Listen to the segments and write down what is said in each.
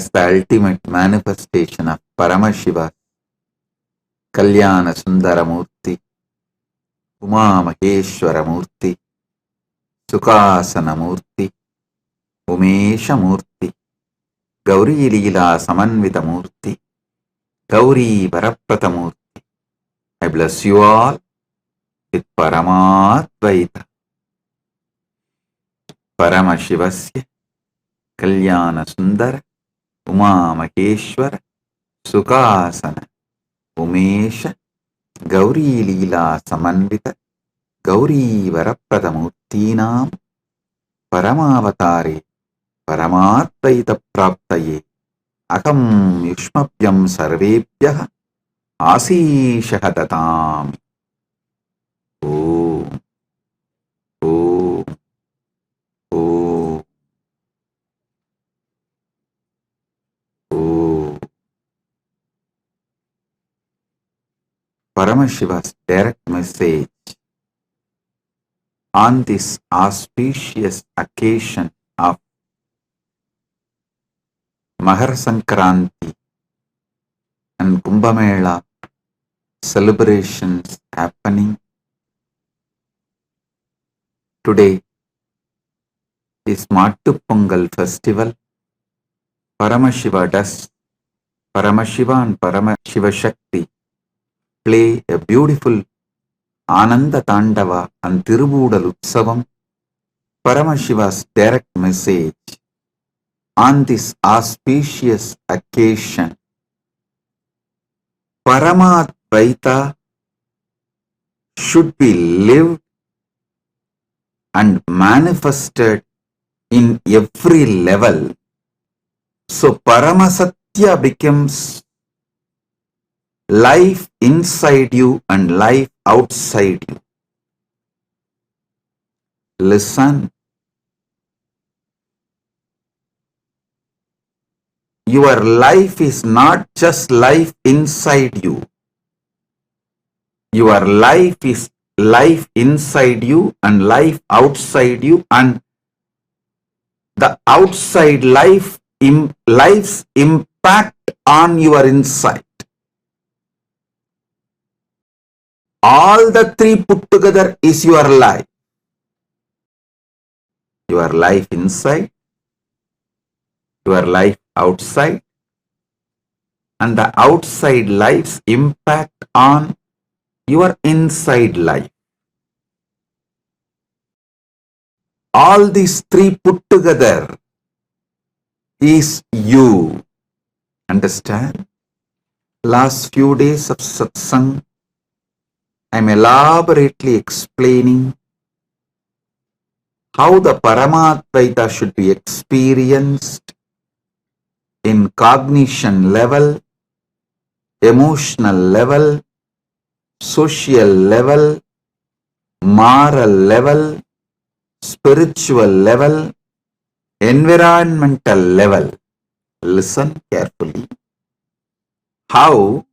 as the ultimate manifestation of Paramashiva, Kalyana Sundaramurti, Uma Maheshwaramurti, Sukhasanamurti, Umeshamurti, Gauri Leela Samanvitamurti, Gauri Varapratamurti. I bless you all with Paramadvaita. Paramashivasya Kalyana Sundara Uma Maheshwara Sukhasana Umesha Gauri Leela Samanvita Gauri Varapratamurtinam Paramavatare Paramadvaita Praptaye Akam Yushmapyam Sarvebhyah Asishah Datam. Om. Om. Om. Om. Paramashiva's direct message on this auspicious occasion of Mahar Sankranti and Kumbh Mela celebrations happening today is Mattu Pongal festival. Paramashiva and Paramashiva Shakti play a beautiful Ananda Tandava and Tirubudal Utsavam. Paramashiva's direct message on this auspicious occasion. Paramadvaita should be lived and manifested in every level. So Paramasatya becomes life inside you and life outside you. Listen. Your life is not just life inside you. Your life is life inside you and life outside you, and the outside life's impact on your inside. All the three put together is your life. Your life inside, your life outside, and the outside life's impact on your inside life. All these three put together is you. Understand? Last few days of satsang, I am elaborately explaining how the Paramadvaita should be experienced in cognition level, emotional level, social level, moral level, spiritual level, environmental level. Listen carefully. How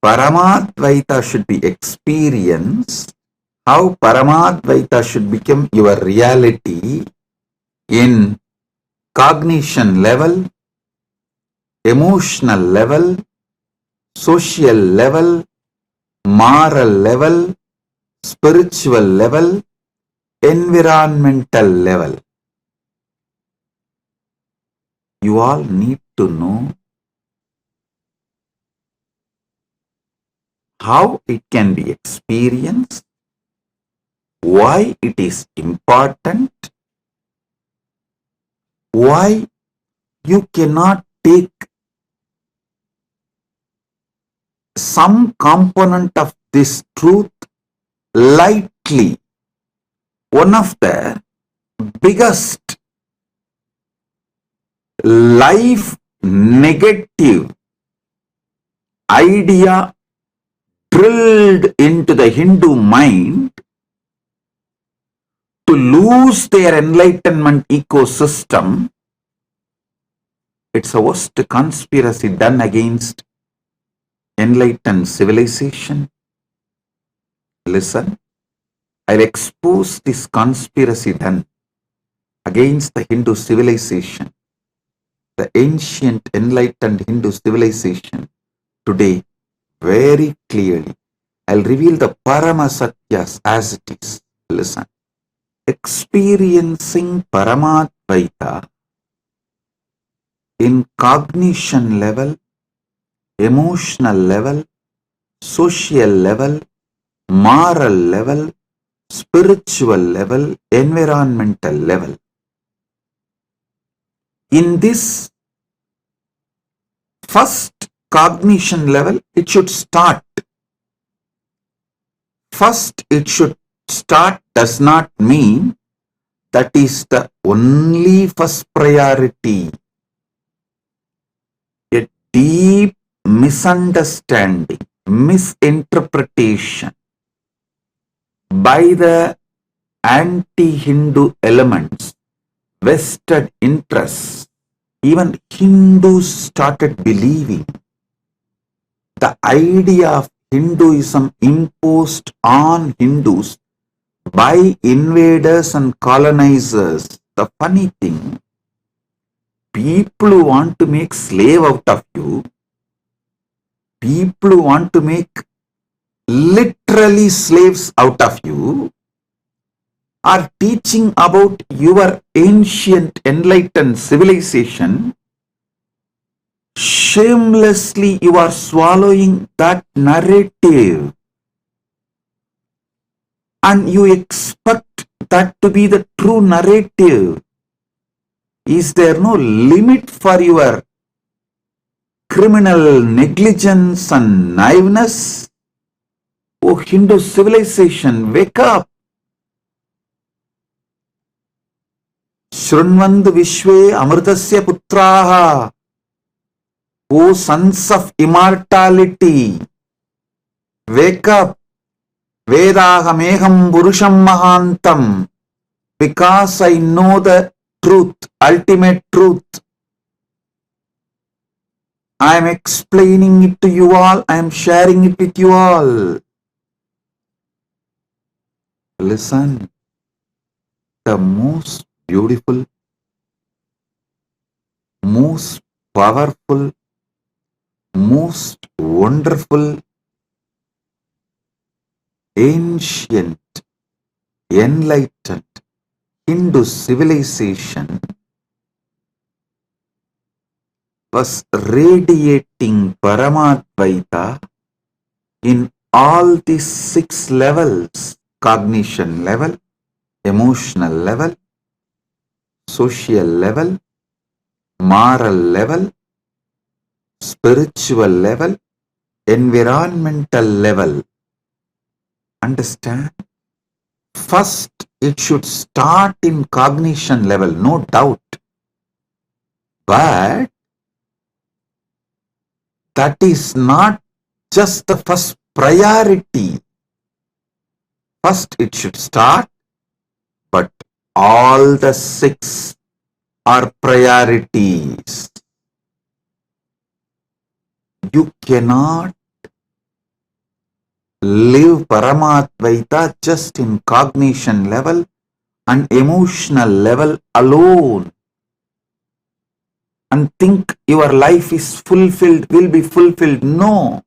Paramadvaita should be experienced, how Paramadvaita should become your reality in cognition level, emotional level, social level, moral level, spiritual level, environmental level. You all need to know how it can be experienced, why it is important, why you cannot take some component of this truth lightly. One of the biggest life negative idea drilled into the Hindu mind to lose their enlightenment ecosystem. It's a worst conspiracy done against enlightened civilization. Listen, I'll expose this conspiracy done against the Hindu civilization the ancient enlightened Hindu civilization today very clearly. I'll reveal the Parama Satyas as it is. Listen. Experiencing Paramadvaita in cognition level, emotional level, social level, moral level, spiritual level, environmental level. In this first cognition level, it should start. First, it should start does not mean that is the only first priority. A deep misunderstanding, misinterpretation by the anti-Hindu elements, vested interests. Even Hindus started believing the idea of Hinduism imposed on Hindus by invaders and colonizers. The funny thing, people who want to make slave out of you, people who want to make literally slaves out of you, are teaching about your ancient enlightened civilization. Shamelessly you are swallowing that narrative and you expect that to be the true narrative. Is there no limit for your criminal negligence and naiveness? Oh Hindu civilization, wake up! Shrunvandu Vishwe Amritasya Putraha. O sons of immortality, wake up. Vedahameham Purusham Mahantam. Because I know the truth, ultimate truth. I am explaining it to you all. I am sharing it with you all. Listen. The most beautiful, most powerful, most wonderful, ancient, enlightened Hindu civilization was radiating Paramadvaita in all these 6 levels: cognition level, emotional level, social level, moral level, spiritual level, environmental level. Understand? First, it should start in cognition level, no doubt. But that is not just the first priority. First, it should start, but all the 6 are priorities. You cannot live Paramadvaita just in cognition level and emotional level alone and think your life is fulfilled, will be fulfilled. No,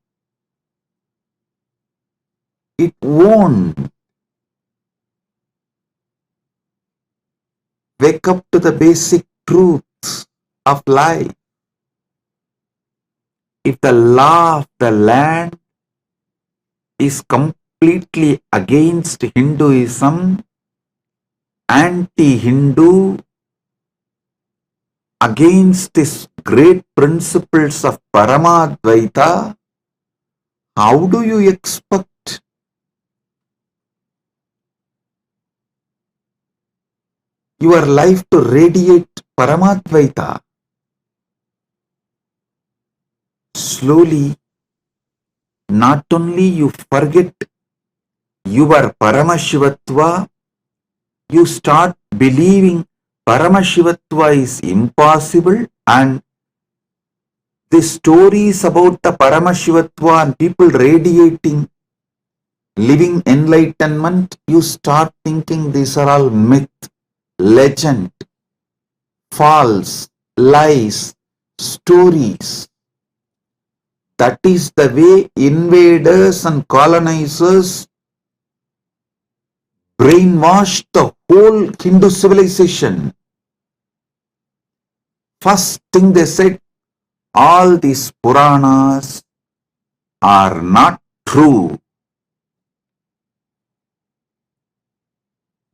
it won't. Wake up to the basic truths of life. If the law of the land is completely against Hinduism, anti-Hindu, against these great principles of Paramadvaita, how do you expect your life to radiate Paramadvaita? Slowly, not only you forget your Paramashivatva, you start believing Paramashivatva is impossible, and the stories about the Paramashivatva and people radiating, living enlightenment, you start thinking these are all myth, legend, false, lies, stories. That is the way invaders and colonizers brainwashed the whole Hindu civilization. First thing they said, all these Puranas are not true.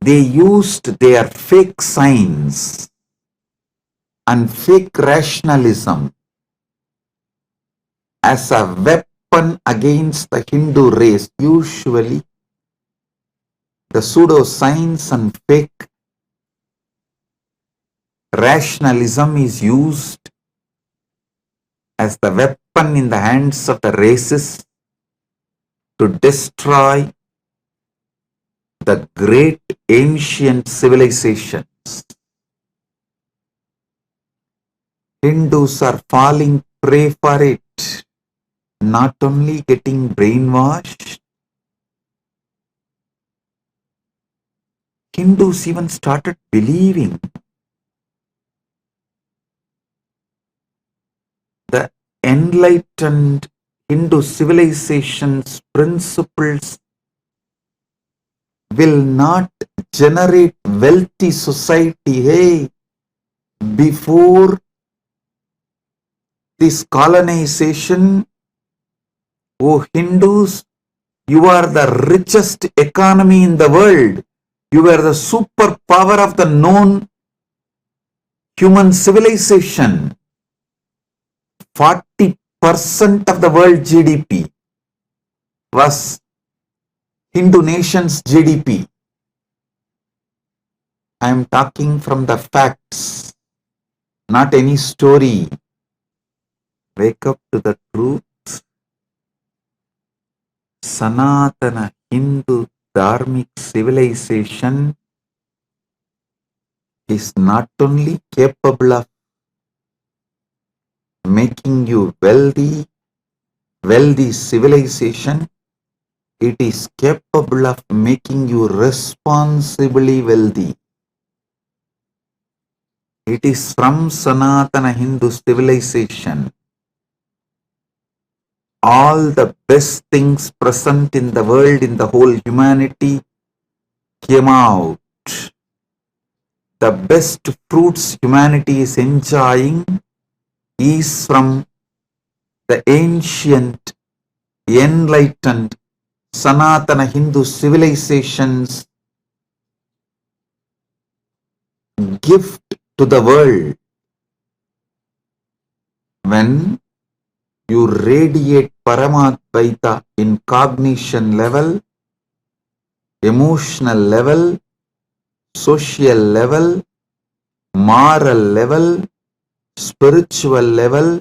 They used their fake science and fake rationalism as a weapon against the Hindu race. Usually, the pseudoscience and fake rationalism is used as the weapon in the hands of the races to destroy the great ancient civilizations. Hindus are falling prey for it, not only getting brainwashed. Hindus even started believing the enlightened Hindu civilization's principles will not generate wealthy society. Hey, before this colonization, oh Hindus, you are the richest economy in the world. You were the superpower of the known human civilization. 40% of the world GDP was Hindu nation's GDP. I am talking from the facts, not any story. Wake up to the truth. Sanatana Hindu Dharmic civilization is not only capable of making you wealthy civilization, it is capable of making you responsibly wealthy. It is from Sanatana Hindu civilization all the best things present in the world, in the whole humanity, came out. The best fruits humanity is enjoying is from the ancient, enlightened, Sanatana Hindu civilization's gift to the world. When you radiate Paramadvaita in cognition level, emotional level, social level, moral level, spiritual level,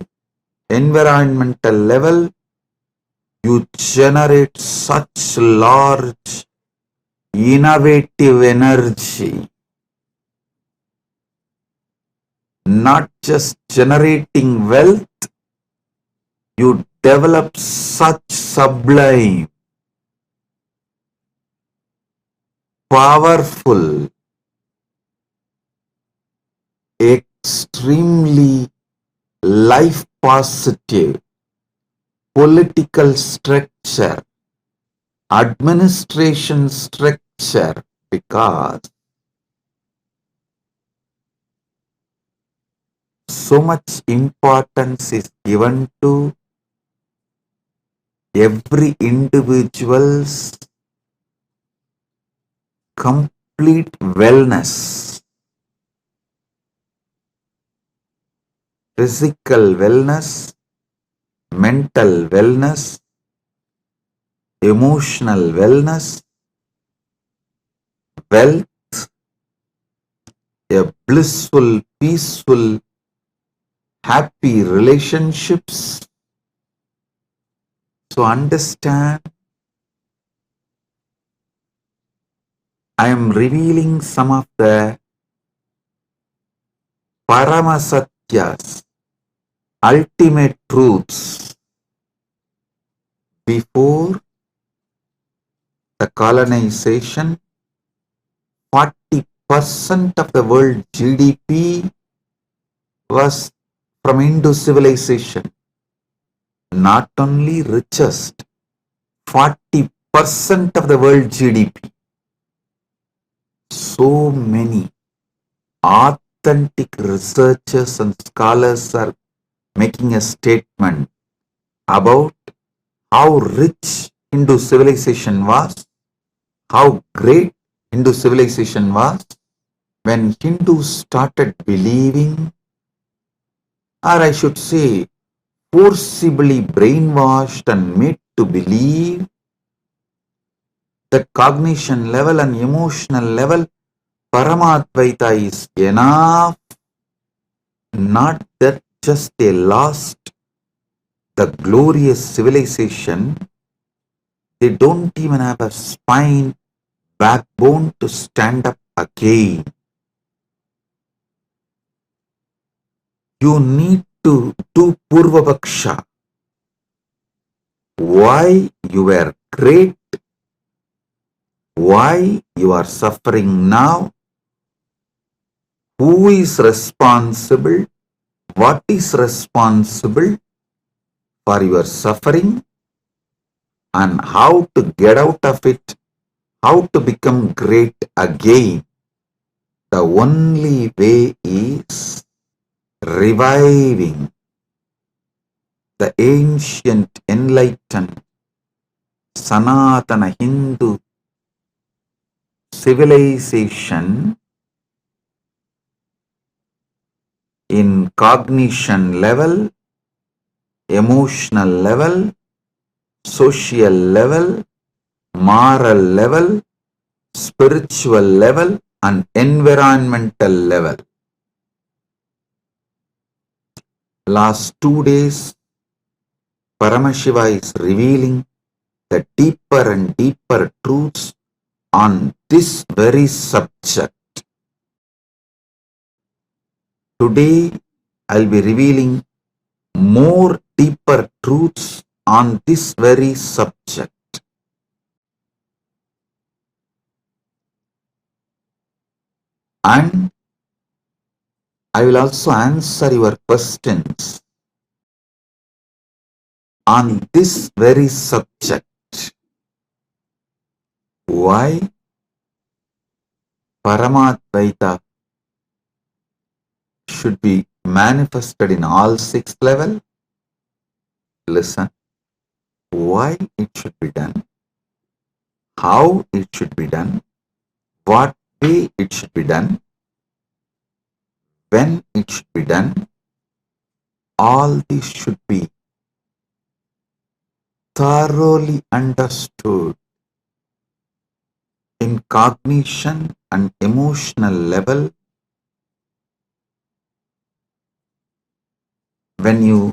environmental level, you generate such large, innovative energy. Not just generating wealth, you develop such sublime, powerful, extremely life positive political structure, administration structure, because so much importance is given to every individual's complete wellness, physical wellness, mental wellness, emotional wellness, wealth, a blissful, peaceful, happy relationships. So understand, I am revealing some of the Paramasatyas, ultimate truths before the colonization. 40% of the world GDP was from Hindu civilization, not only richest, 40% of the world GDP. So many authentic researchers and scholars are making a statement about how rich Hindu civilization was, how great Hindu civilization was. When Hindus started believing, or I should say, forcibly brainwashed and made to believe that cognition level and emotional level, Paramadvaita is enough, not that just they lost the glorious civilization, they don't even have a spine, backbone to stand up again. You need to do Purvavaksha. Why you were great, why you are suffering now, who is responsible, what is responsible for your suffering, and how to get out of it, how to become great again. The only way is reviving the ancient enlightened Sanatana Hindu civilization in cognition level, emotional level, social level, moral level, spiritual level, and environmental level. Last 2 days, Paramashiva is revealing the deeper and deeper truths on this very subject. Today, I'll be revealing more deeper truths on this very subject. And I will also answer your questions on this very subject. Why Paramadvaita should be manifested in all 6 levels? Listen. Why it should be done, how it should be done, what way it should be done, when it should be done, all this should be thoroughly understood in cognition and emotional level. When you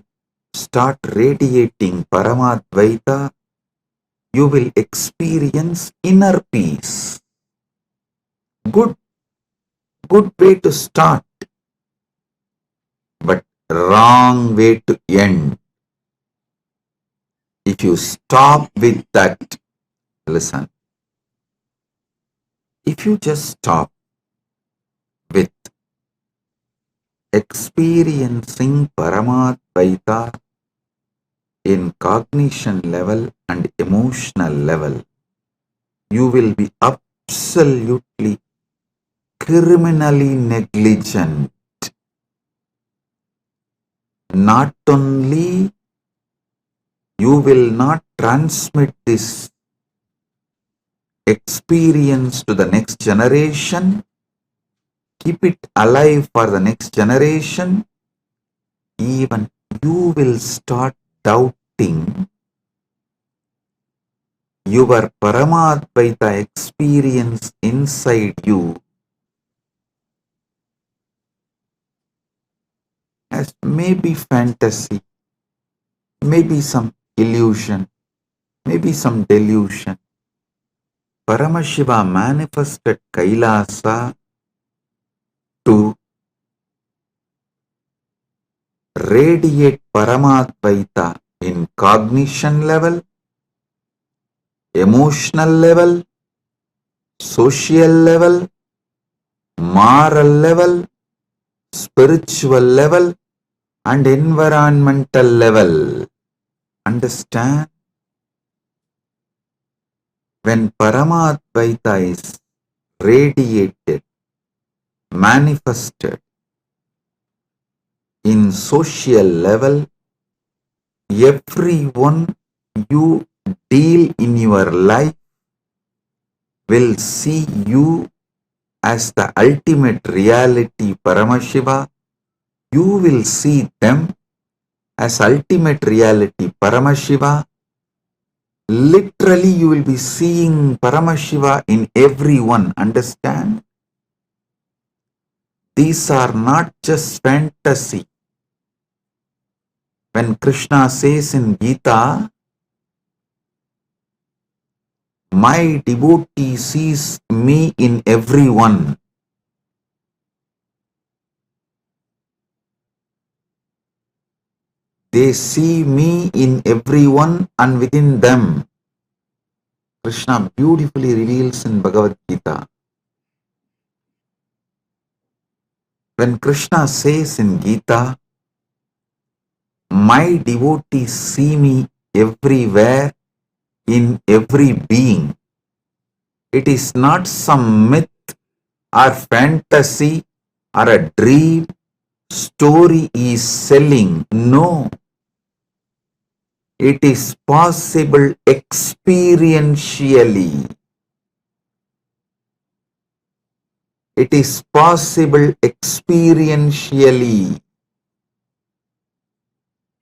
start radiating Paramadvaita, you will experience inner peace. Good way to start, but wrong way to end. If you stop with that, listen, if you just stop with experiencing Paramadvaita in cognition level and emotional level, you will be absolutely criminally negligent. Not only you will not transmit this experience to the next generation, keep it alive for the next generation, even you will start doubting your Paramadvaita experience inside you as maybe fantasy, maybe some illusion, maybe some delusion. Paramashiva manifested Kailasa to radiate Paramadvaita in cognition level, emotional level, social level, moral level, spiritual level, and environmental level. Understand? When Paramadvaita is radiated, manifested in social level, everyone you deal in your life will see you as the ultimate reality Paramashiva. You will see them as ultimate reality Paramashiva. Literally you will be seeing Paramashiva in everyone. Understand? These are not just fantasy. When Krishna says in Gita, my devotee sees me in everyone. They see me in everyone and within them. Krishna beautifully reveals in Bhagavad Gita. When Krishna says in Gita, my devotees see me everywhere, in every being, it is not some myth or fantasy or a dream story is selling. No. It is possible experientially. It is possible experientially.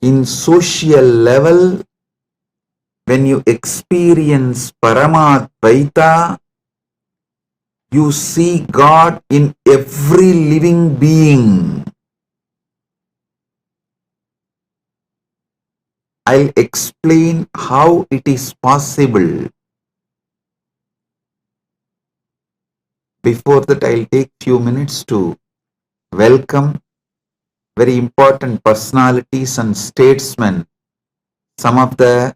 In social level, when you experience Paramadvaita, you see God in every living being. I'll explain how it is possible. Before that, I'll take few minutes to welcome very important personalities and statesmen, some of the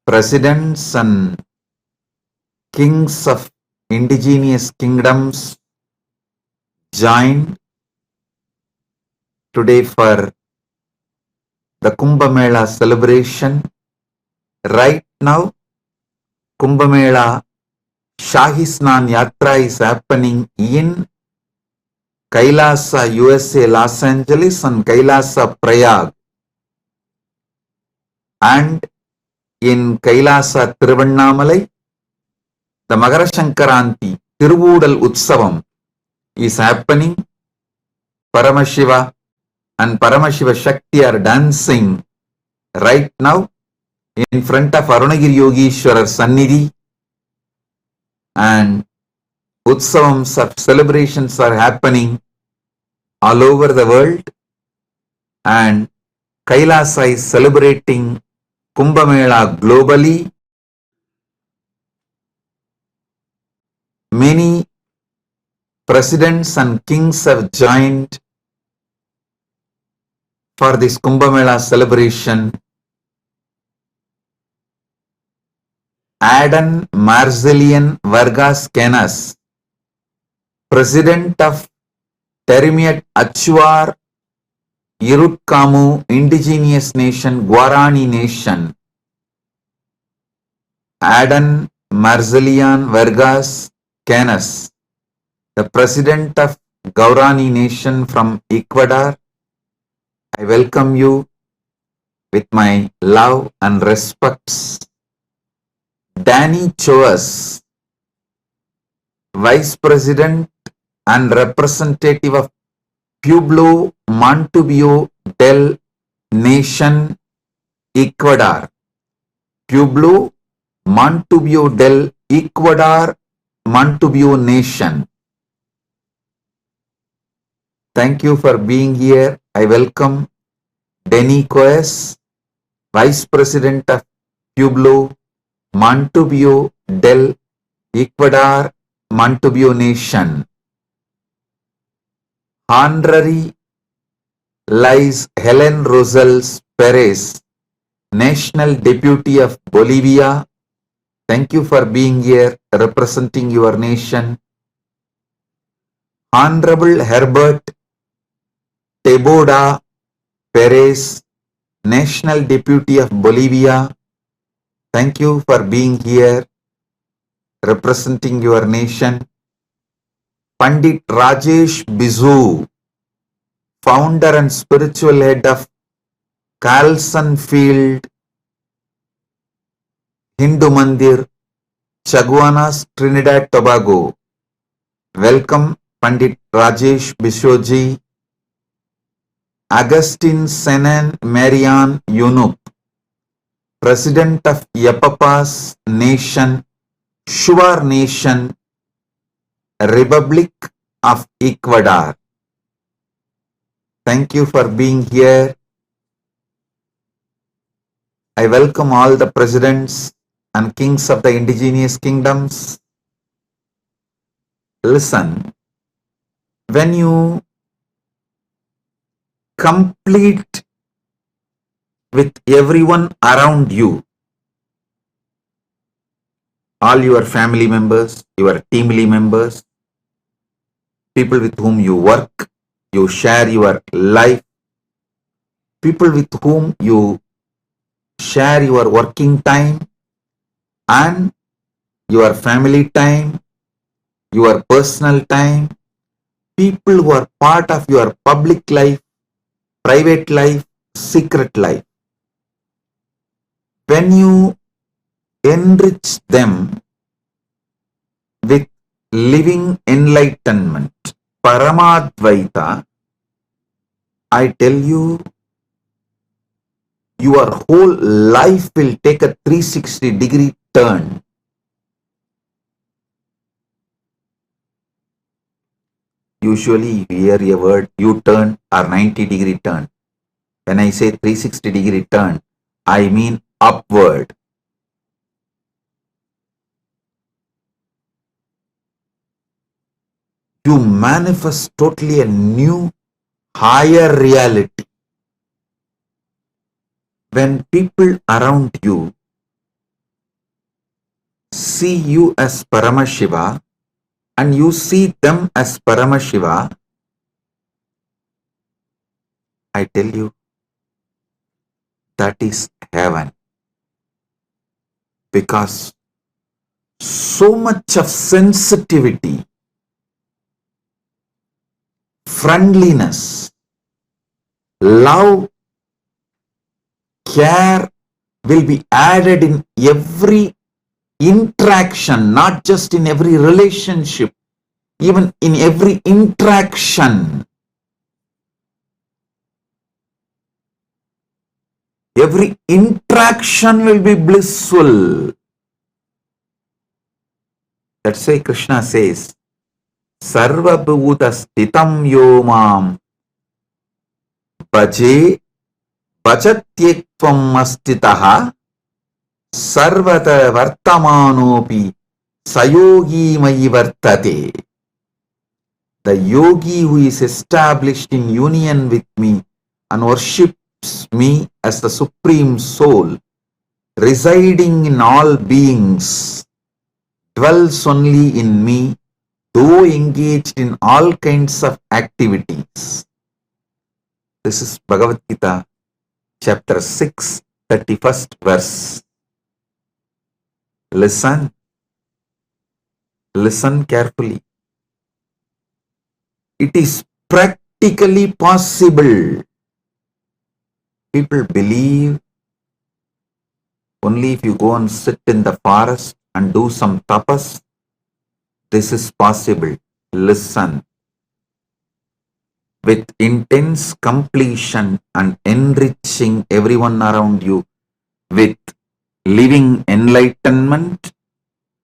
presidents and kings of indigenous kingdoms joined today for the Kumbh Mela celebration. Right now, Kumbh Mela Shahi Snan Yatra is happening in Kailasa, USA, Los Angeles and Kailasa, Prayag. And in Kailasa, Tiruvannamalai, the Magara Shankaranti, Tiruvudal Utsavam is happening. Paramashiva and Paramashiva Shakti are dancing right now in front of Arunagiri Yogeshwarar Sannidhi, and Utsavams of celebrations are happening all over the world, and Kailasa is celebrating Kumbh Mela globally. Many presidents and kings have joined for this Kumbh Mela celebration. Adan Marzelian Vargas Canas, President of Terimiat Achuar Irutkamu Indigenous Nation, Guarani Nation. Adan Marzelian Vargas Canas, the President of Guarani Nation from Ecuador. I welcome you with my love and respects. Danny Choas, Vice President and Representative of Pueblo Montubio del Nation, Ecuador. Pueblo Montubio del Ecuador, Montubio Nation. Thank you for being here. I welcome Denny Coes, Vice President of Pueblo Montubio del Ecuador, Montubio Nation. Honorary Lies Helen Rosales Perez, National Deputy of Bolivia. Thank you for being here representing your nation. Honorable Herbert Teboda, Perez, National Deputy of Bolivia, thank you for being here, representing your nation. Pandit Rajesh Bizu, founder and spiritual head of Carlson Field Hindu Mandir, Chaguanas, Trinidad Tobago. Welcome, Pandit Rajesh Bishoji. Augustine Senan Marian Yunup, President of Yapapas Nation, Shuar Nation, Republic of Ecuador. Thank you for being here. I welcome all the presidents and kings of the indigenous kingdoms. Listen, when you complete with everyone around you, all your family members, your team members, people with whom you work, you share your life, people with whom you share your working time and your family time, your personal time, people who are part of your public life, private life, secret life. When you enrich them with living enlightenment, Paramadvaita, I tell you, your whole life will take a 360-degree turn. Usually you hear a word U-turn or 90-degree turn. When I say 360-degree turn, I mean upward. You manifest totally a new, higher reality. When people around you see you as Paramashiva and you see them as Paramashiva, I tell you, that is heaven. Because so much of sensitivity, friendliness, love, care will be added in every interaction, not just in every relationship, even in every interaction. Every interaction will be blissful. That's why Krishna says, Sarva Bhuta Stitam Yomam Bhaje Bhajatyekvam Astitaha Sarvata Vartamanopi Sayogi Mayi Vartate. The yogi who is established in union with me and worships me as the Supreme Soul, residing in all beings, dwells only in me, though engaged in all kinds of activities. This is Bhagavad Gita, chapter 6, 31st verse. Listen carefully. It is practically possible. People believe only if you go and sit in the forest and do some tapas, this is possible. Listen. With intense completion and enriching everyone around you with living enlightenment,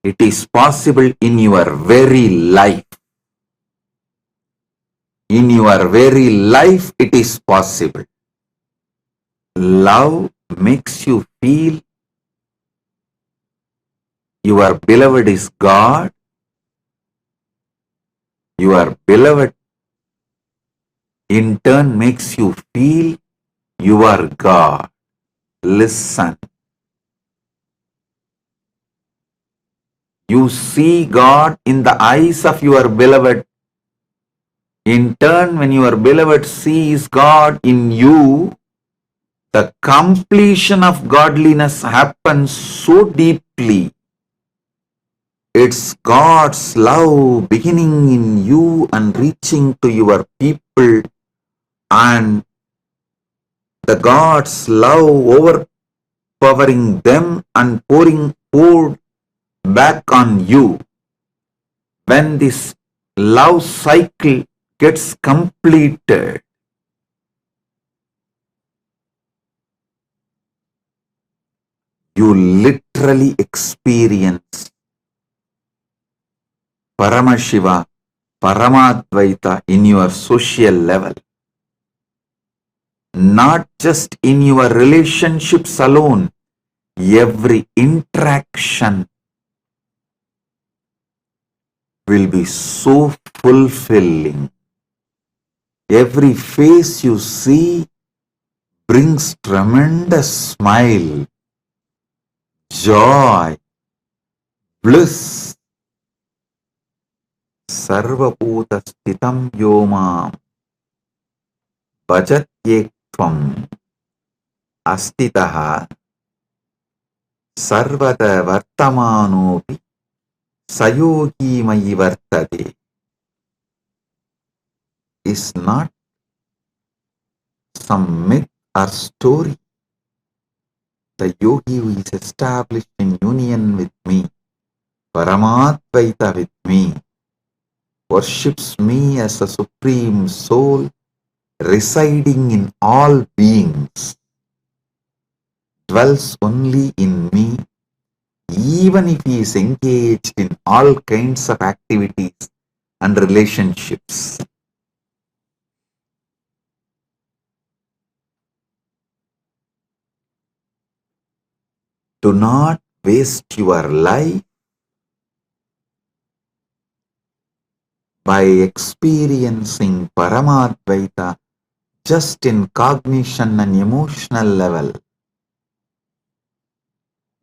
it is possible in your very life. In your very life, it is possible. Love makes you feel your beloved is God. Your beloved in turn makes you feel you are God. Listen. You see God in the eyes of your beloved. In turn, when your beloved sees God in you, The completion of godliness happens so deeply. It's God's love beginning in you and reaching to your people, and the God's love overpowering them and poured back on you. When this love cycle gets completed, you literally experience Paramashiva, Paramadvaita in your social level. Not just in your relationships alone, every interaction will be so fulfilling. Every face you see brings tremendous smile, joy, bliss. Sarvabhuta sthitam yomam bhajatyekvam astitaha sarvada vartamanopi sayogi mayi vartade is not some myth or story. The yogi who is established in union with me, Paramadvaita with me, worships me as a supreme soul residing in all beings, dwells only in me, even if he is engaged in all kinds of activities and relationships. Do not waste your life by experiencing Paramadvaita just in cognition and emotional level.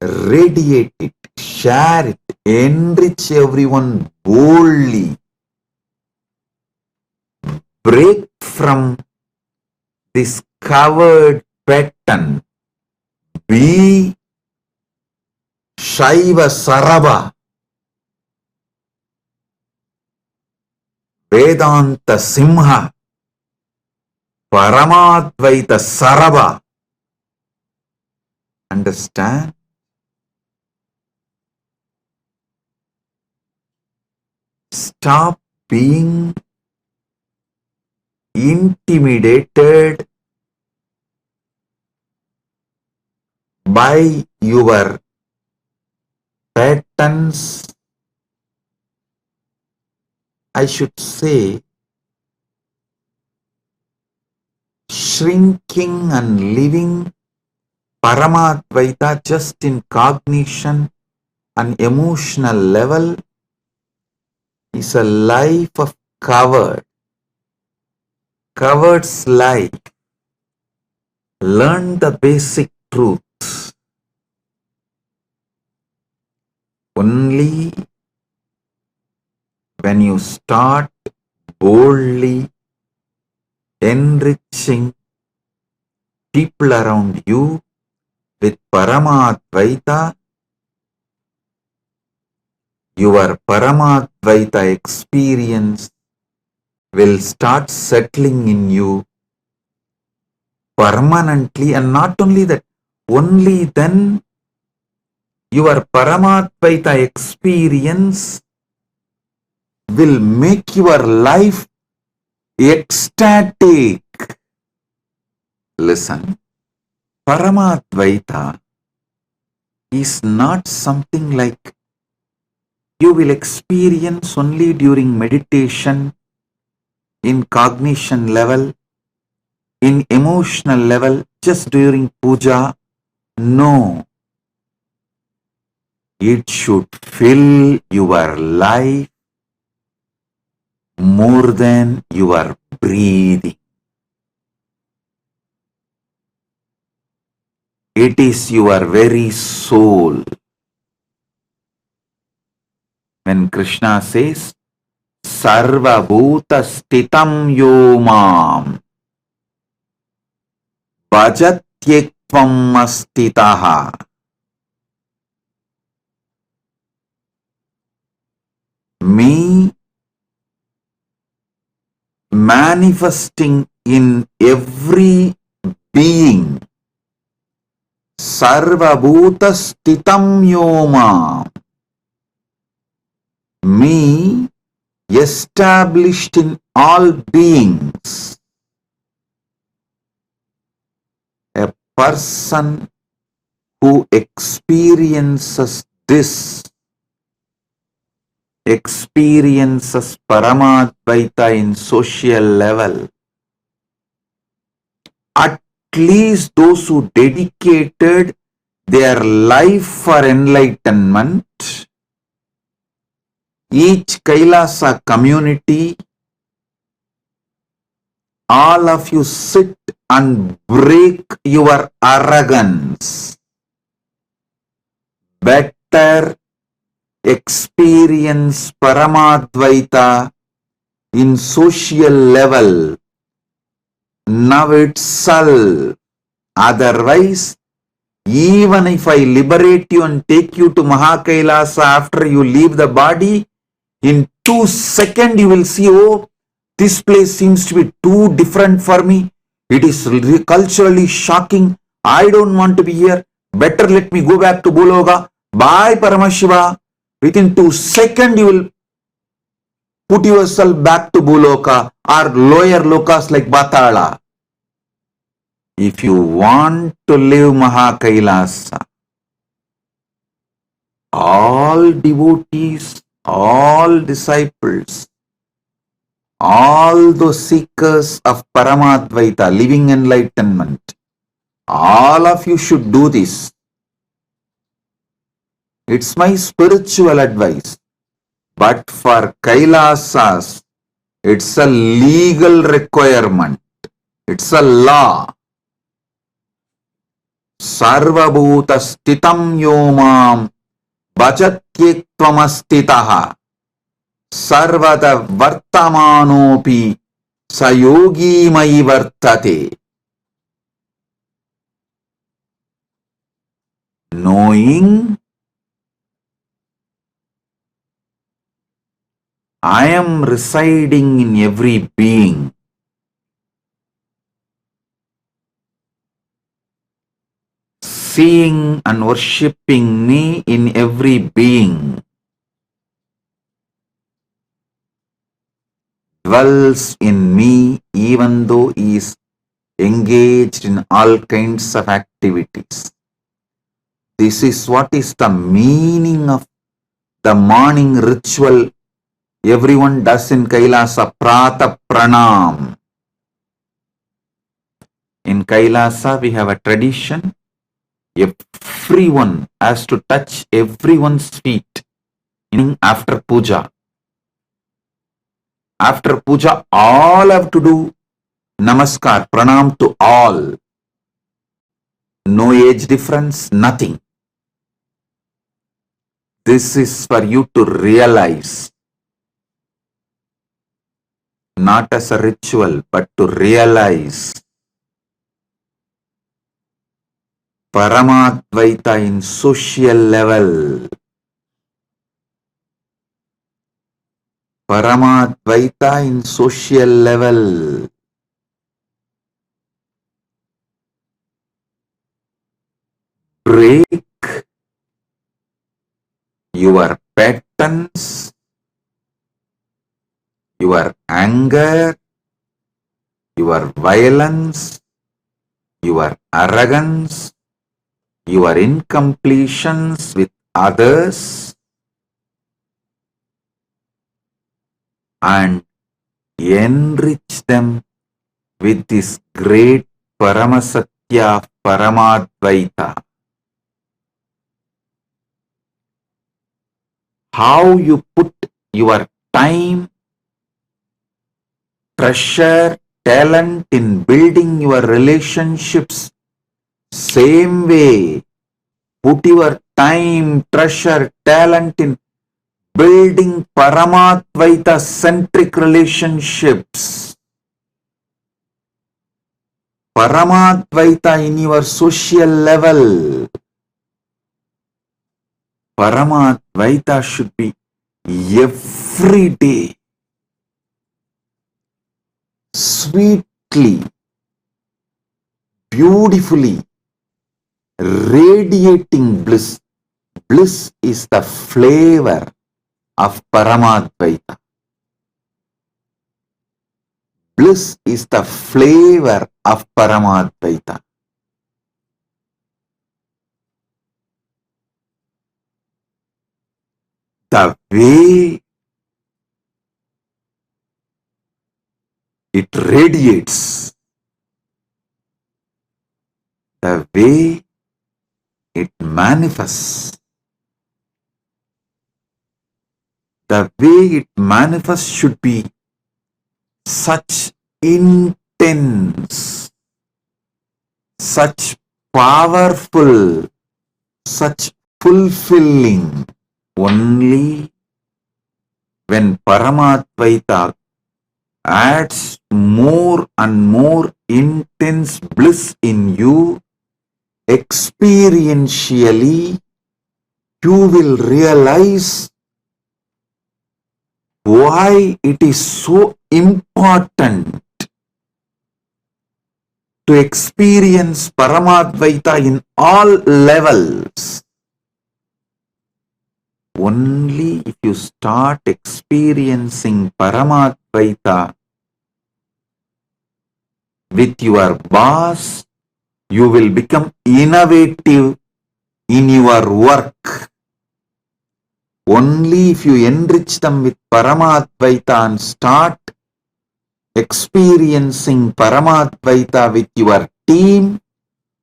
Radiate it, share it, enrich everyone boldly. Break from this covered pattern. Be Shaiva Sarava, Vedanta Simha, Paramadvaita Sarava. Understand? Stop being intimidated by your patterns. I should say, shrinking and living Paramadvaita just in cognition and emotional level is a life of coward's life. Learn the basic truth. Only when you start boldly enriching people around you with Paramadvaita, your Paramadvaita experience will start settling in you permanently, and not only that, only then your Paramadvaita experience will make your life ecstatic. Listen, Paramadvaita is not something like you will experience only during meditation, in cognition level, in emotional level, just during puja. No. It should fill your life more than your breathing. It is your very soul. When Krishna says, Sarva Bhuta Stitam Yomam Bhajat Bhajatyekvam astitaha. Me manifesting in every being. Sarvabhuta stitam yoma. Me established in all beings. A person who experiences this experiences Paramadvaita in social level. At least those who dedicated their life for enlightenment, each Kailasa community, all of you sit and break your arrogance. Better experience Paramadvaita in social level now itself. Otherwise, even if I liberate you and take you to Mahakailasa after you leave the body, in 2 seconds you will see, oh, this place seems to be too different for me. It is culturally shocking. I don't want to be here. Better let me go back to Bhuloka. Bye, Paramashiva. Within 2 seconds you will put yourself back to Bhuloka or lower lokas like Batala. If you want to live Mahakailasa, all devotees, all disciples, all those seekers of Paramadvaita, living enlightenment, all of you should do this. It's my spiritual advice. But for Kailasas, it's a legal requirement. It's a law. Sarvabhuta stitam yomam bhajatyektvamastitaha sarvada vartamanopi sayogi mai vartate. Knowing I am residing in every being. Seeing and worshipping me in every being. Dwells in me even though he is engaged in all kinds of activities. This is what is the meaning of the morning ritual everyone does in Kailasa, Prata Pranam. In Kailasa, we have a tradition. Everyone has to touch everyone's feet after puja. After puja, all have to do namaskar, pranam to all. No age difference, nothing. This is for you to realize. Not as a ritual, but to realize Paramadvaita in social level. Paramadvaita in social level. Break your patterns, your anger, your violence, your arrogance, your incompletions with others, and enrich them with this great Paramasatya Paramadvaita. How you put your time, treasure, talent in building your relationships, same way, put your time, treasure, talent in building Paramadvaita centric relationships. Paramadvaita in your social level. Paramadvaita should be every day, sweetly, beautifully, radiating bliss. Bliss is the flavor of Paramadvaita. Bliss is the flavor of Paramadvaita. The way it radiates, the way it manifests, the way it manifests should be such intense, such powerful, such fulfilling. Only when Paramadvaita adds more and more intense bliss in you, experientially, you will realize why it is so important to experience Paramadvaita in all levels. Only if you start experiencing Paramadvaita with your boss, you will become innovative in your work. Only if you enrich them with Paramadvaita and start experiencing Paramadvaita with your team,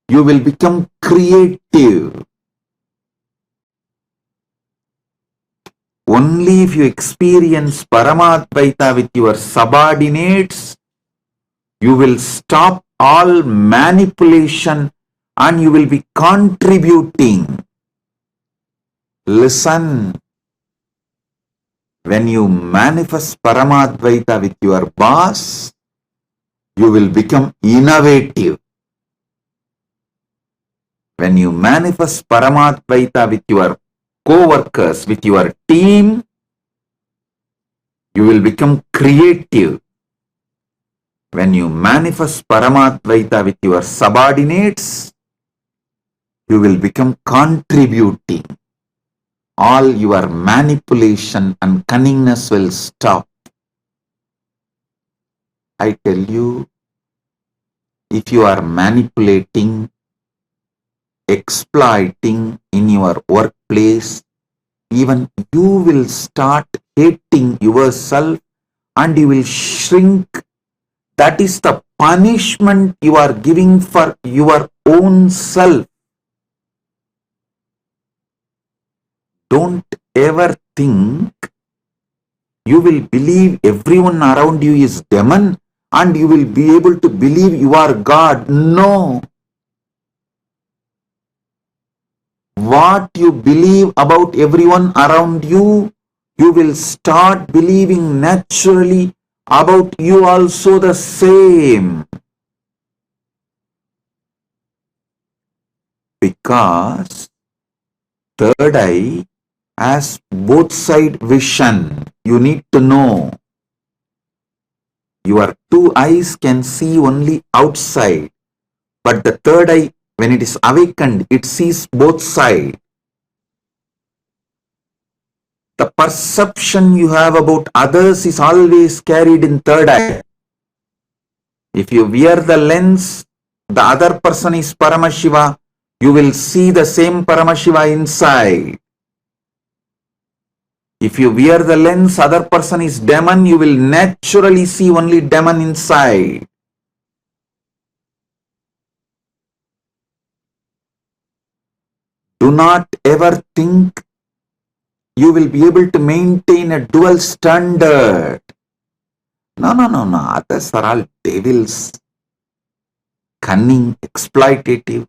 you will become creative. Only if you experience Paramadvaita with your subordinates, you will stop all manipulation and you will be contributing. Listen, when you manifest Paramadvaita with your boss, you will become innovative. When you manifest Paramadvaita with your co-workers, with your team, you will become creative. When you manifest Paramadvaita with your subordinates, you will become contributing. All your manipulation and cunningness will stop. I tell you, if you are manipulating, exploiting in your workplace, even you will start hating yourself and you will shrink. That is the punishment you are giving for your own self. Don't ever think you will believe everyone around you is demon and you will be able to believe you are God. No. What you believe about everyone around you, you will start believing naturally about you also the same. Because third eye has both side vision. You need to know. Your two eyes can see only outside, but the third eye, when it is awakened, it sees both sides. The perception you have about others is always carried in third eye. If you wear the lens, the other person is Paramashiva, you will see the same Paramashiva inside. If you wear the lens, other person is demon, you will naturally see only demon inside. Do not ever think you will be able to maintain a dual standard. No. Others are all devils, cunning, exploitative.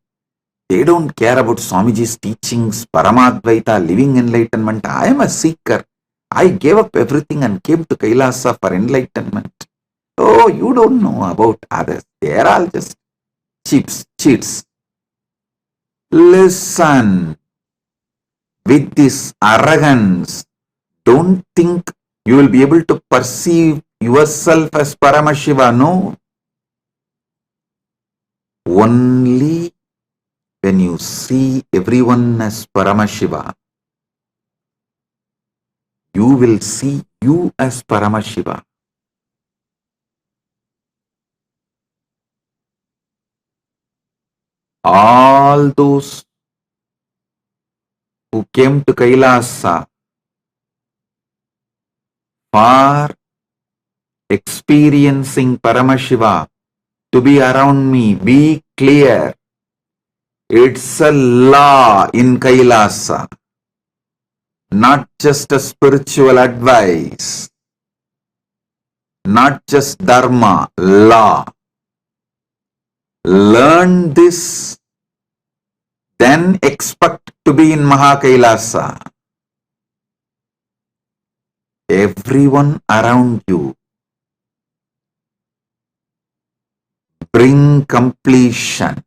They don't care about Swamiji's teachings, Paramadvaita, living enlightenment. I am a seeker. I gave up everything and came to Kailasa for enlightenment. Oh, you don't know about others. They are all just cheats. Listen with this arrogance. Don't think you will be able to perceive yourself as Paramashiva. No. Only when you see everyone as Paramashiva, you will see you as Paramashiva. All those who came to Kailasa for experiencing Paramashiva to be around me, be clear. It's a law in Kailasa, not just a spiritual advice, not just dharma, law. Learn this, then expect to be in Mahakailasa. Everyone around you bring completion.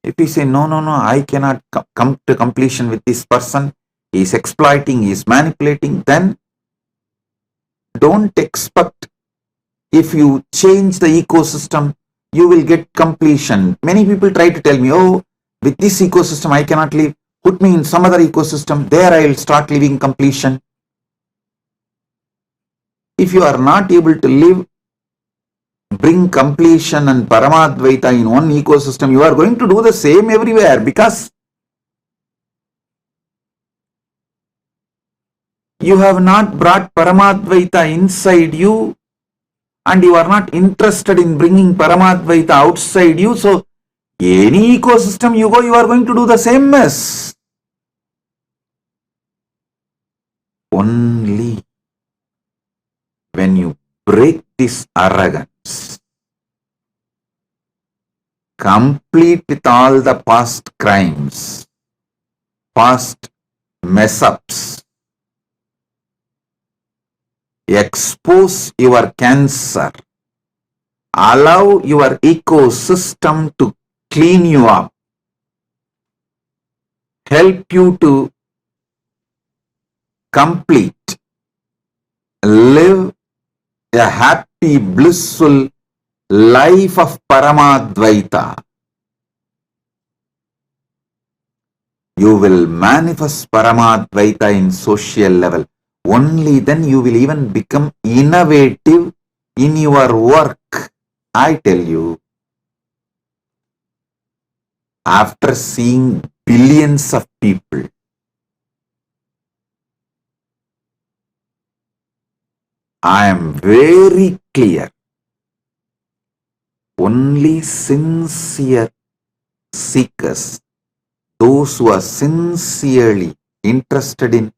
If you say, no, I cannot come to completion with this person, he is exploiting, he is manipulating, then don't expect if you change the ecosystem, you will get completion. Many people try to tell me, oh, with this ecosystem I cannot live. Put me in some other ecosystem, there I will start living completion. If you are not able to live, bring completion and Paramadvaita in one ecosystem, you are going to do the same everywhere, because you have not brought Paramadvaita inside you and you are not interested in bringing Paramadvaita outside you. So, any ecosystem you go, you are going to do the same mess. Only when you break this arrogance, complete with all the past crimes, past mess-ups, expose your cancer, allow your ecosystem to clean you up, help you to complete, live a happy, blissful life of Paramadvaita. You will manifest Paramadvaita in social level. Only then you will even become innovative in your work. I tell you, after seeing billions of people, I am very clear. Only sincere seekers, those who are sincerely interested in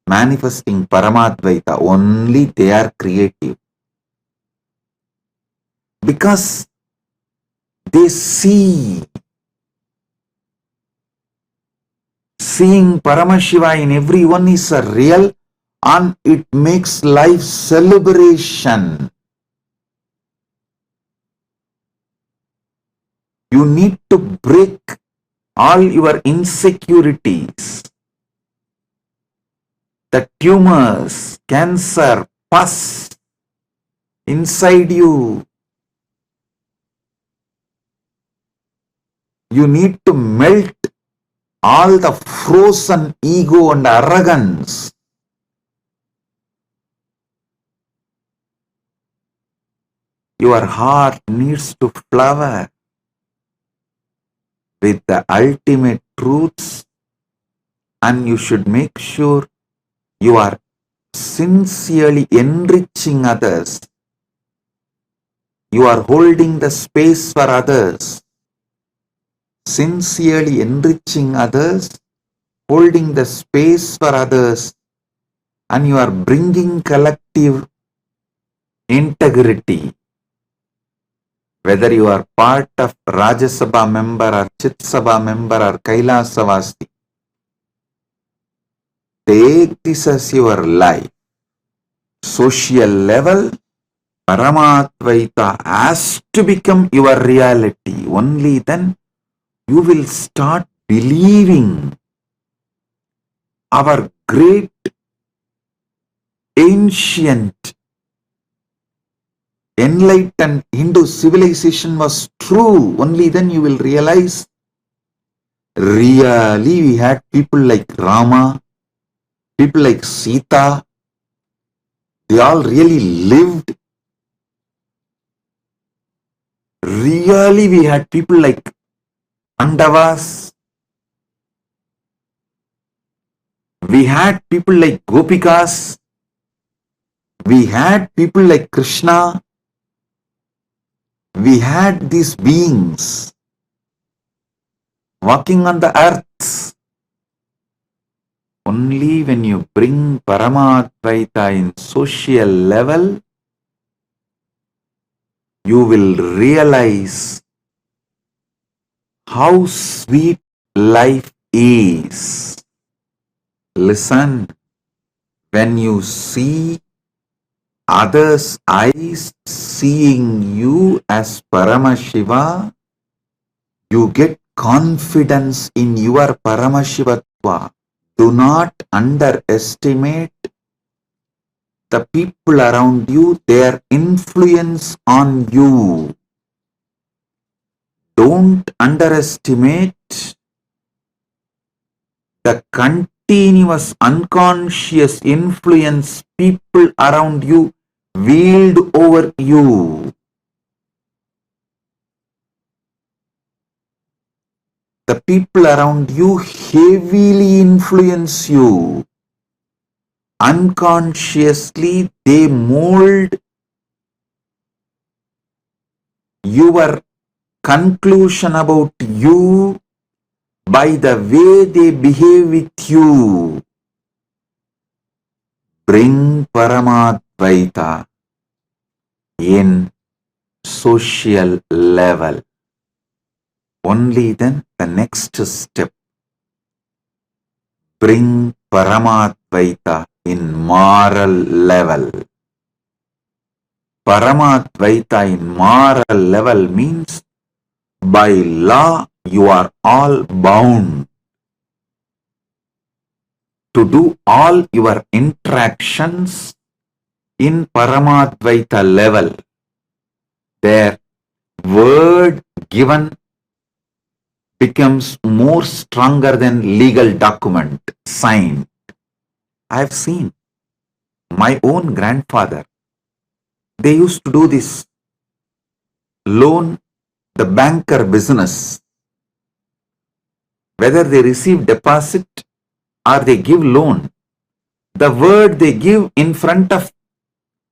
manifesting Paramadvaita, only they are creative. Because they see. Seeing Paramashiva in everyone is a real, and it makes life celebration. You need to break all your insecurities, the tumors, cancer, pus inside you. You need to melt all the frozen ego and arrogance. Your heart needs to flower with the ultimate truths, and you should make sure you are sincerely enriching others. You are holding the space for others. Sincerely enriching others, holding the space for others, and you are bringing collective integrity. Whether you are part of Rajya Sabha member or Chit Sabha member or Kailasavasti, take this as your life. Social level, Paramadvaita has to become your reality. Only then you will start believing our great ancient enlightened Hindu civilization was true. Only then you will realize really we had people like Rama, people like Sita, they all really lived. Really we had people like Pandavas, we had people like Gopikas, we had people like Krishna, we had these beings walking on the earth. Only when you bring Paramadvaita in social level, you will realize how sweet life is. Listen, when you see others' eyes seeing you as Paramashiva, you get confidence in your Paramashivatva. Do not underestimate the people around you, their influence on you. Don't underestimate the continuous unconscious influence people around you wield over you. The people around you heavily influence you. Unconsciously, they mold your conclusion about you by the way they behave with you. Bring Paramadvaita in social level. Only then the next step. Bring Paramadvaita in moral level. Paramadvaita in moral level means by law you are all bound to do all your interactions in Paramadvaita level. Their word given becomes more stronger than legal document signed. I have seen my own grandfather. They used to do this loan, the banker business. Whether they receive deposit or they give loan, the word they give in front of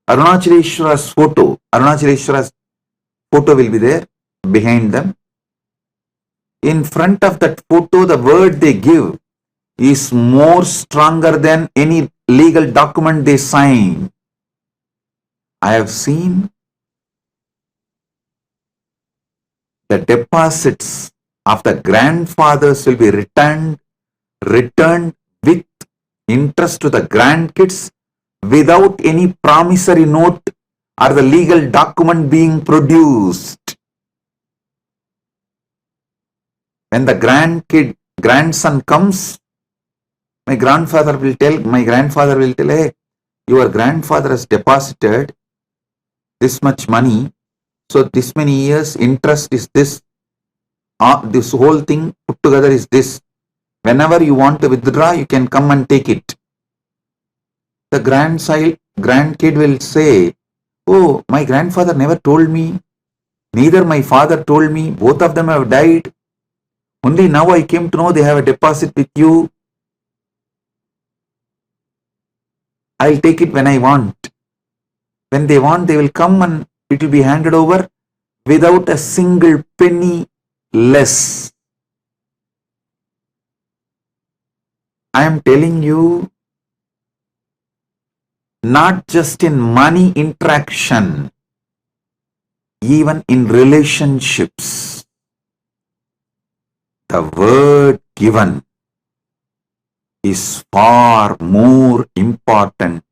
Arunachaleshwara's photo, Arunachaleshwara's photo will be there behind them. In front of that photo, the word they give is more stronger than any legal document they sign. I have seen the deposits of the grandfathers will be returned with interest to the grandkids without any promissory note or the legal document being produced. When the grandson comes, my grandfather will tell, hey, your grandfather has deposited this much money, so this many years interest is this, this whole thing put together is this. Whenever you want to withdraw, you can come and take it. The grandkid will say, oh, my grandfather never told me, neither my father told me, both of them have died. Only now I came to know they have a deposit with you. I'll take it when I want. When they want, they will come and it will be handed over without a single penny less. I am telling you, not just in money interaction, even in relationships, the word given is far more important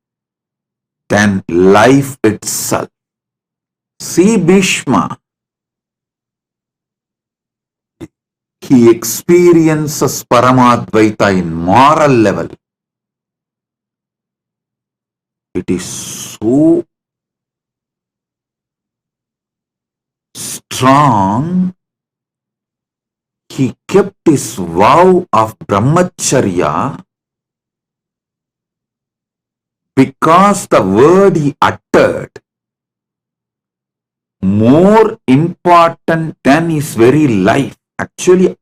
than life itself. See Bhishma. He experiences Paramadvaita in moral level. It is so strong. He kept his vow of brahmacharya because the word he uttered more important than his very life. Actually,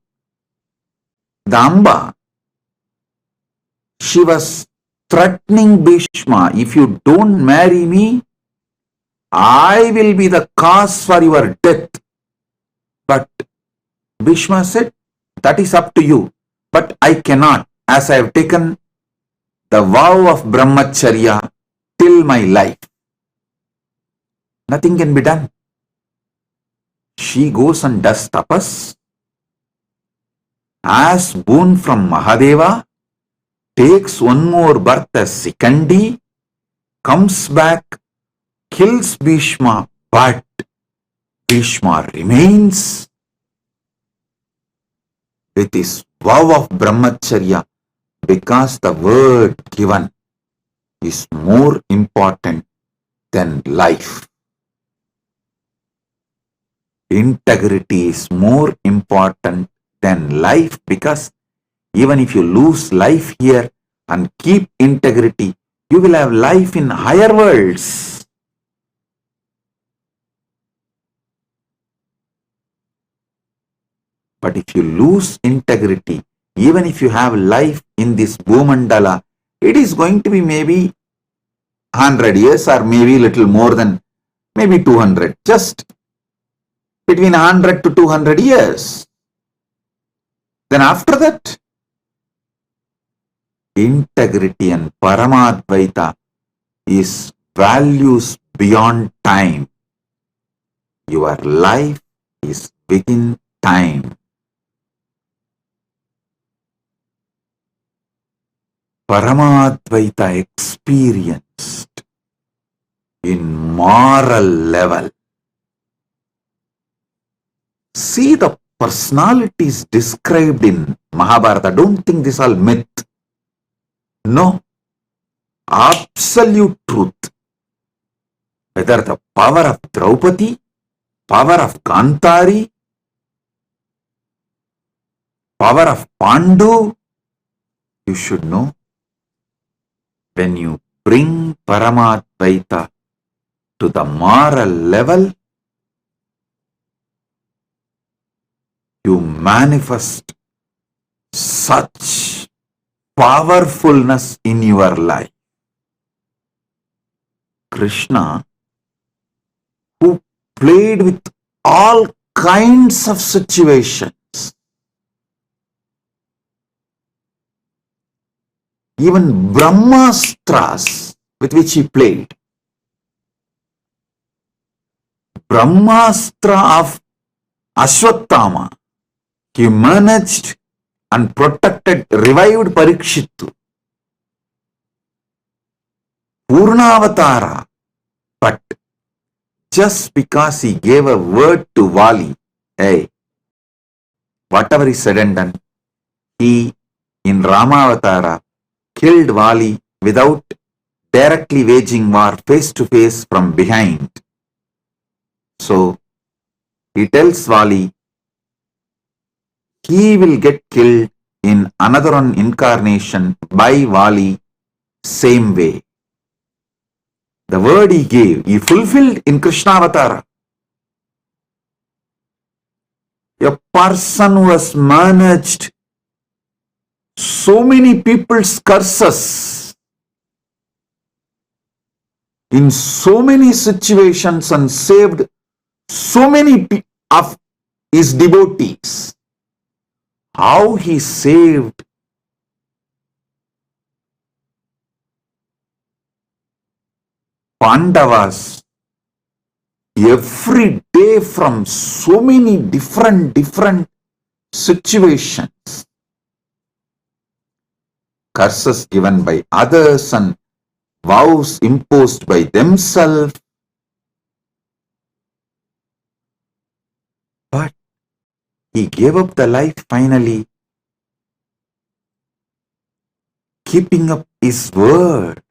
the Amba, she was threatening Bhishma, if you don't marry me, I will be the cause for your death. But Bhishma said, that is up to you, but I cannot, as I have taken the vow of brahmacharya till my life. Nothing can be done. She goes and does tapas, asks boon from Mahadeva, takes one more birth as Sikandi, comes back, kills Bhishma, but Bhishma remains with his vow of brahmacharya because the word given is more important than life. Integrity is more important than life, because even if you lose life here and keep integrity, you will have life in higher worlds. But if you lose integrity, even if you have life in this Bhumandala, it is going to be maybe 100 years or maybe little more than maybe 200, just between 100 to 200 years. Then after that, integrity and Paramadvaita is values beyond time. Your life is within time. Paramadvaita experienced in moral level. See the personalities described in Mahabharata. Don't think this is all myth. No. Absolute truth. Whether the power of Draupadi, power of Kantari, power of Pandu, you should know. When you bring Paramadvaita to the moral level, you manifest such powerfulness in your life. Krishna, who played with all kinds of situations, even Brahmastras with which he played. Brahmastra of Ashwatthama, he managed and protected, revived Parikshittu. Purnavatara, but just because he gave a word to Vali, hey, whatever he said and done, he in Ramavatara killed Vali without directly waging war face to face from behind. So he tells Vali he will get killed in another incarnation by Vali same way. The word he gave, he fulfilled in Krishnavatara. A person who has managed so many people's curses in so many situations and saved so many of his devotees. How he saved Pandavas every day from so many different situations. Curses given by others and vows imposed by themselves. He gave up the life finally, keeping up his word.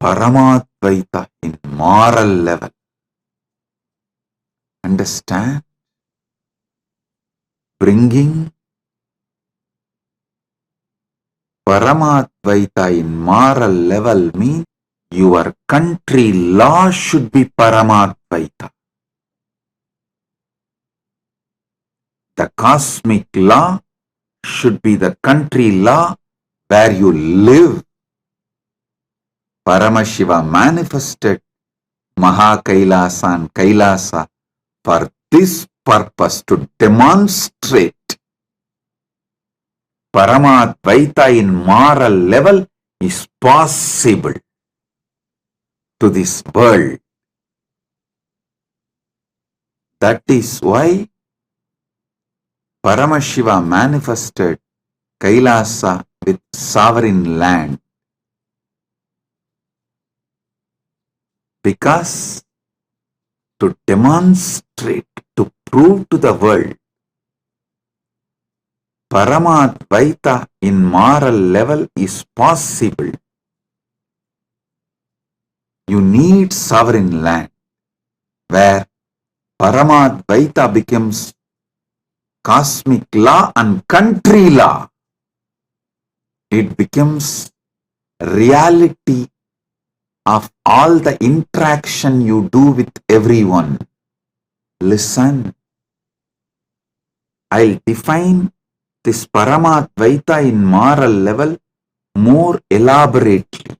Paramadvaita in moral level. Understand? Bringing Paramadvaita in moral level means your country law should be Paramadvaita. The cosmic law should be the country law where you live. Paramashiva manifested Mahakailasa and Kailasa for this purpose, to demonstrate Paramadvaita in moral level is possible to this world. That is why Paramashiva manifested Kailasa with sovereign land, because to demonstrate, to prove to the world Paramadvaita in moral level is possible, you need sovereign land where Paramadvaita becomes cosmic law and country law. It becomes reality of all the interaction you do with everyone. Listen, I'll define this Paramadvaita in moral level more elaborately.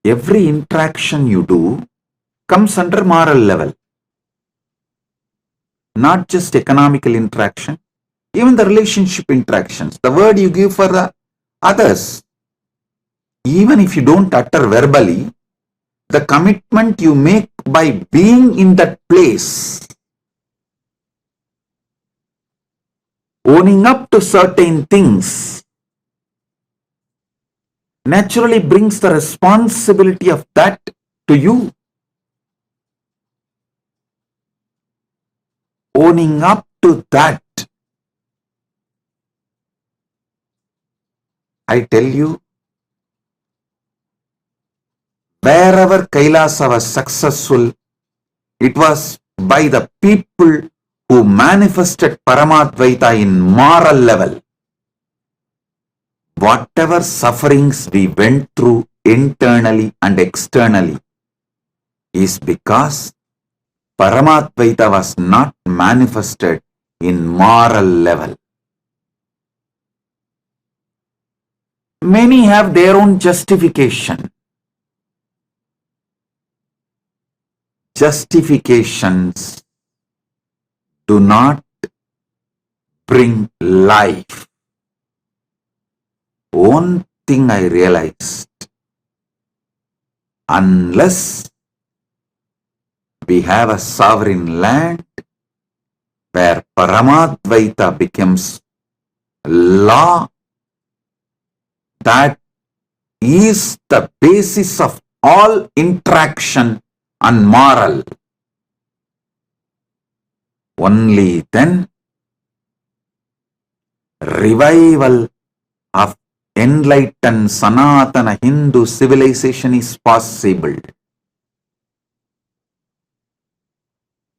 Every interaction you do comes under moral level. Not just economical interaction, even the relationship interactions, the word you give for the others, even if you don't utter verbally, the commitment you make by being in that place, owning up to certain things, naturally brings the responsibility of that to you. Owning up to that, I tell you, wherever Kailasa was successful, it was by the people who manifested Paramadvaita in moral level. Whatever sufferings we went through internally and externally is because Paramadvaita was not manifested in moral level. Many have their own justification. Justifications do not bring life. One thing I realized, unless we have a sovereign land where Paramadvaita becomes law, that is the basis of all interaction and moral. Only then revival of enlightened Sanatana Hindu civilization is possible.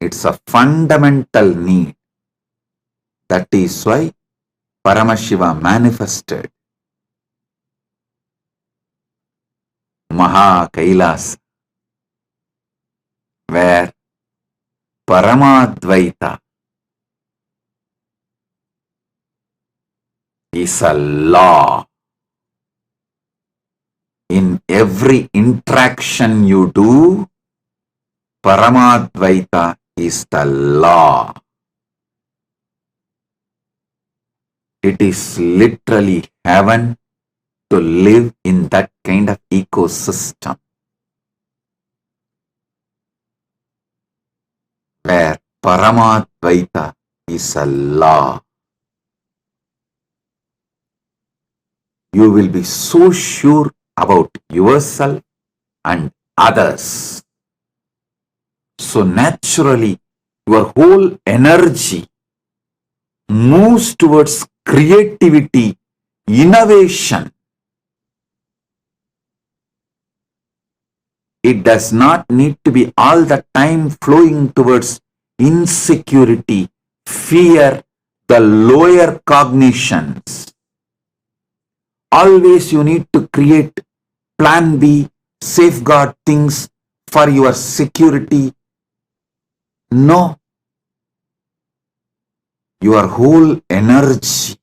It's a fundamental need. That is why Paramashiva manifested Mahakailasa, where Paramadvaita is a law. In every interaction you do, Paramadvaita is the law. It is literally heaven to live in that kind of ecosystem where Paramadvaita is a law. You will be so sure about yourself and others. So naturally, your whole energy moves towards creativity, innovation. It does not need to be all the time flowing towards insecurity, fear, the lower cognitions. Always you need to create plan B, safeguard things for your security. No. Your whole energy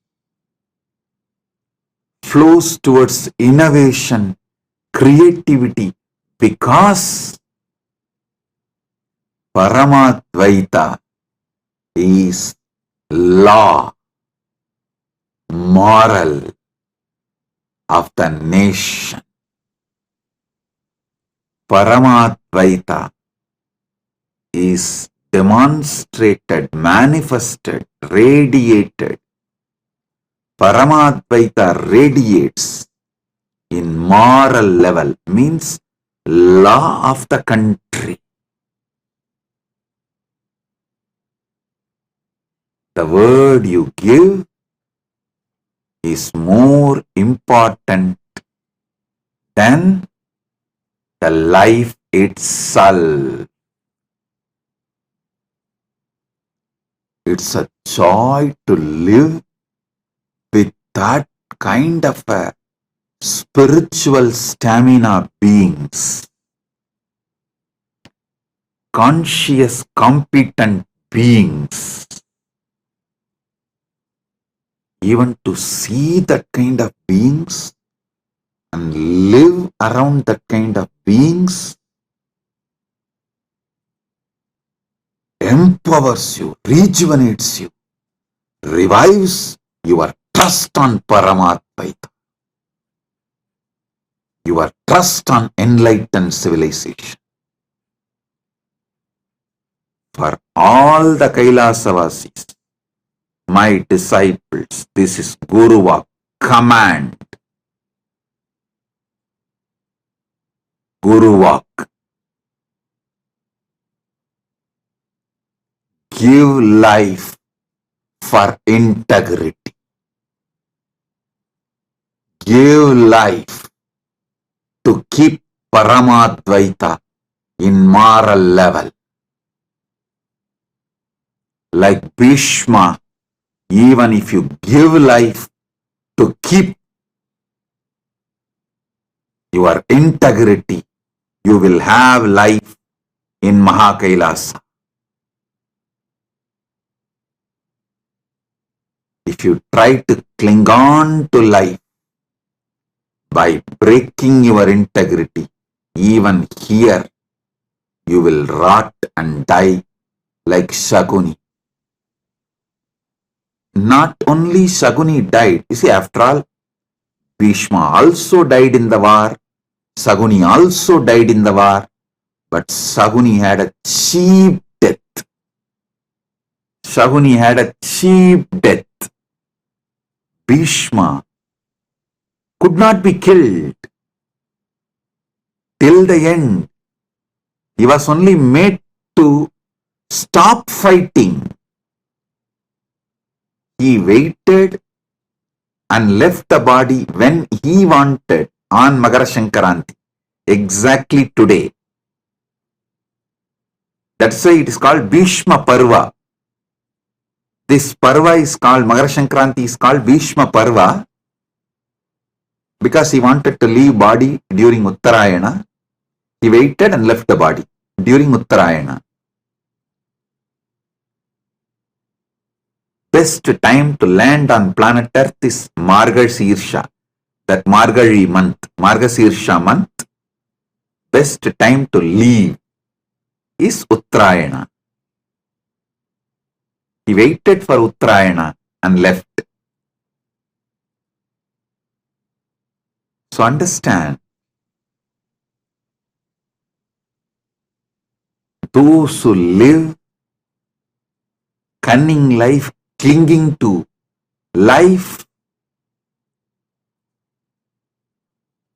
flows towards innovation, creativity, because Paramadvaita is law, moral of the nation. Paramadvaita is demonstrated, manifested, radiated. Paramadvaita radiates in moral level, means law of the country. The word you give is more important than the life itself. It's a joy to live with that kind of a spiritual stamina beings, conscious, competent beings. Even to see that kind of beings and live around that kind of beings empowers you, rejuvenates you, revives your trust on Paramadvaita, your trust on enlightened civilization. For all the Kailashavasis, my disciples, this is Guruvak, command. Guruvak. Give life for integrity. Give life to keep Paramadvaita in moral level. Like Bhishma, even if you give life to keep your integrity, you will have life in Mahakailasa. If you try to cling on to life by breaking your integrity, even here you will rot and die like Shaguni. Not only Shaguni died, you see, after all, Bhishma also died in the war, Shaguni also died in the war, but Shaguni had a cheap death. Shaguni had a cheap death. Bhishma could not be killed till the end. He was only made to stop fighting. He waited and left the body when he wanted on Magara Shankaranti, exactly today. That's why it is called Bhishma Parva. This Parva is called, Magara Shankaranti is called Bhishma Parva because he wanted to leave body during Uttarayana. He waited and left the body during Uttarayana. Best time to land on planet Earth is Margashirsha, that Margari month, Margashirsha month. Best time to leave is Uttarayana. He waited for Uttarayana and left. So understand, those who live cunning life, clinging to life,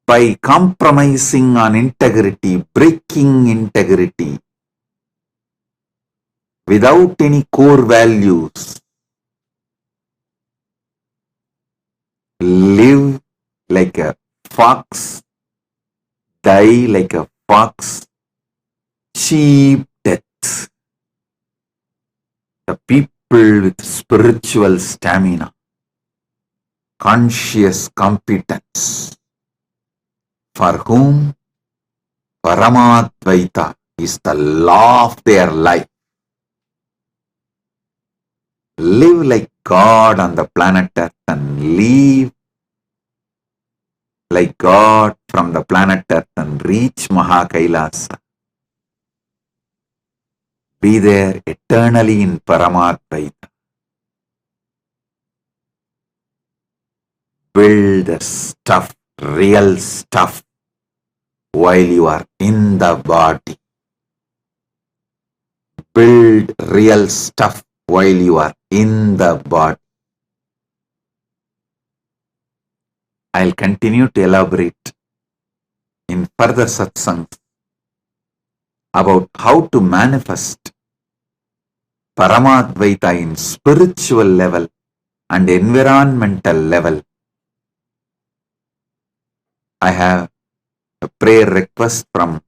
by compromising on integrity, breaking integrity, without any core values, live like a fox, die like a fox, cheap death. The people with spiritual stamina, conscious competence, for whom Paramadvaita is the law of their life, live like God on the planet Earth and live like God from the planet Earth and reach Mahakailasa. Be there eternally in Paramadvaita. Build the stuff, real stuff, while you are in the body. Build real stuff while you are in the body. I'll continue to elaborate in further satsangs about how to manifest Paramadvaita in spiritual level and environmental level. I have a prayer request from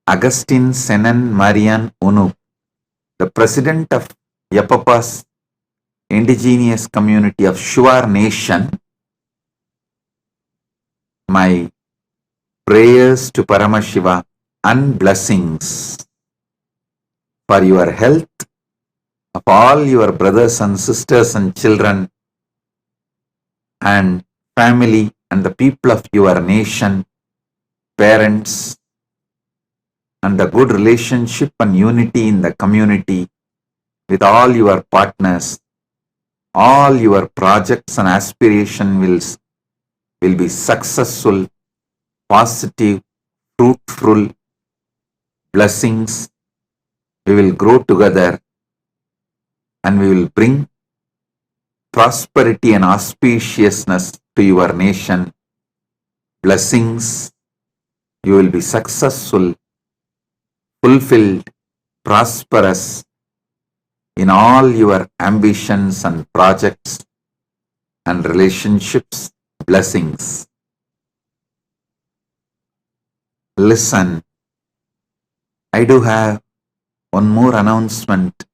Agustin Senan Marian Unu, the president of Yapapa's indigenous community of Shuar Nation. My prayers to Paramashiva and blessings for your health, of all your brothers and sisters and children and family and the people of your nation, parents, and the good relationship and unity in the community with all your partners. All your projects and aspirations will be successful, positive, fruitful blessings. We will grow together and we will bring prosperity and auspiciousness to your nation. Blessings. You will be successful, fulfilled, prosperous in all your ambitions and projects and relationships. Blessings. Listen, I do have one more announcement.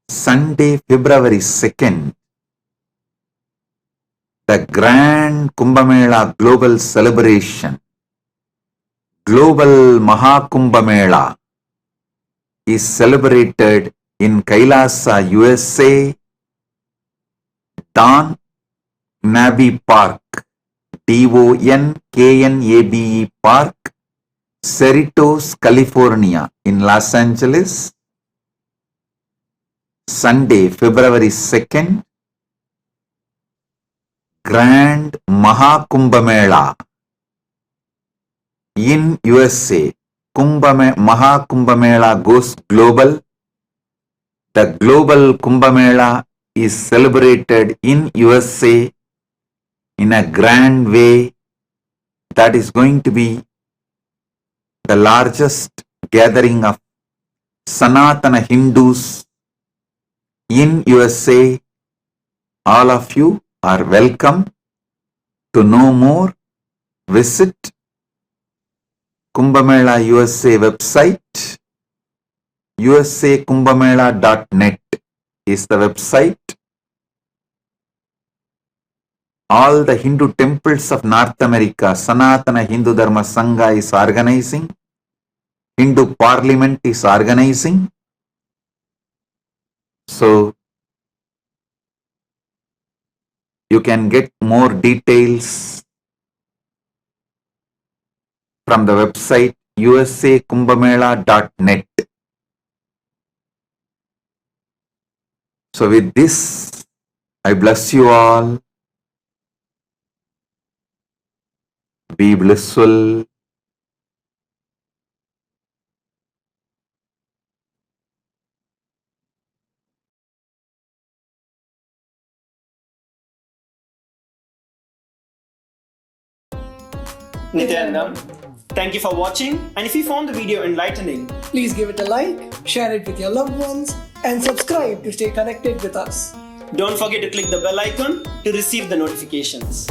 Sunday, February 2nd, the Grand Kumbh Mela Global Celebration, Global Mahakumbh Mela, is celebrated in Kailasa, USA, Don Knabe Park, Donknabe Park, Cerritos, California, in Los Angeles. Sunday, February 2nd, Grand Mahakumbh Mela in USA. Mahakumbh Mela goes global. The global Kumbh Mela is celebrated in USA in a grand way. That is going to be the largest gathering of Sanatana Hindus in USA. All of you are welcome. To know more, visit Kumbh Mela USA website. usakumbhamela.net is the website. All the Hindu temples of North America, Sanatana Hindu Dharma Sangha is organizing. Hindu Parliament is organizing. So, you can get more details from the website usakumbhamela.net. So with this, I bless you all. Be blissful. Nityanam. Thank you for watching, and if you found the video enlightening, Please give it a like, share it with your loved ones, and subscribe to stay connected with us. don't forget to click the bell icon to receive the notifications.